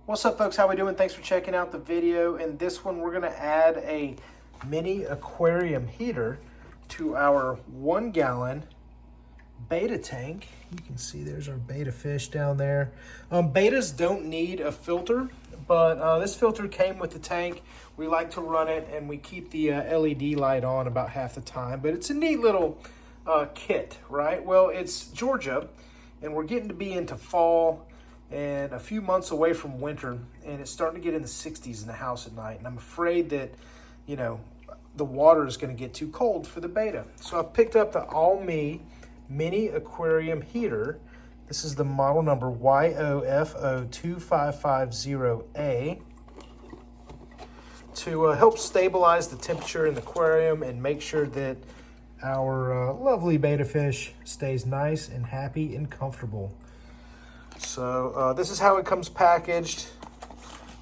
What's up, folks? How we doing? Thanks for checking out the video. In this one, we're going to add a mini aquarium heater to our 1 gallon beta tank. You can see there's our beta fish down there. Betas don't need a filter, but this filter came with the tank. We like to run it, and we keep the LED light on about half the time. But it's a neat little kit, right? Well, it's Georgia, and we're getting to be into fall and a few months away from winter, and it's starting to get in the 60s in the house at night, and I'm afraid that, you know, the water is going to get too cold for the beta. So I've picked up the Auomii mini aquarium heater. This is the model number YOFO2550A to help stabilize the temperature in the aquarium and make sure that our lovely beta fish stays nice and happy and comfortable. So this is how it comes packaged.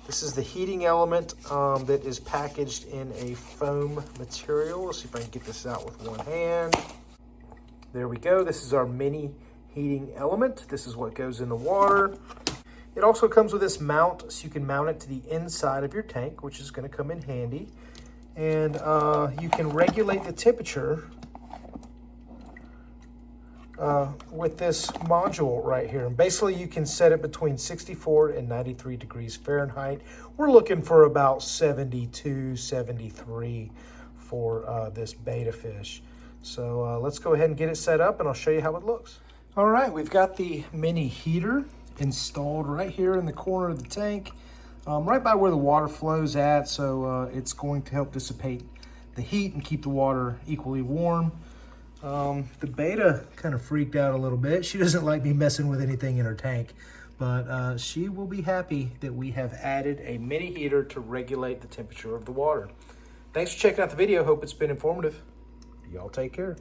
This is the heating element that is packaged in a foam material. Let's see if I can get this out with one hand. There we go. This is our mini heating element. This is what goes in the water. It also comes with this mount, so you can mount it to the inside of your tank, which is going to come in handy. And you can regulate the temperature with this module right here. And basically you can set it between 64 and 93 degrees Fahrenheit. We're looking for about 72, 73 for this beta fish. So let's go ahead and get it set up, and I'll show you how it looks. All right, we've got the mini heater installed right here in the corner of the tank, right by where the water flows at. So it's going to help dissipate the heat and keep the water equally warm. The beta kind of freaked out a little bit. She doesn't like me messing with anything in her tank, but she will be happy that we have added a mini heater to regulate the temperature of the water. Thanks for checking out the video. Hope it's been informative. Y'all take care.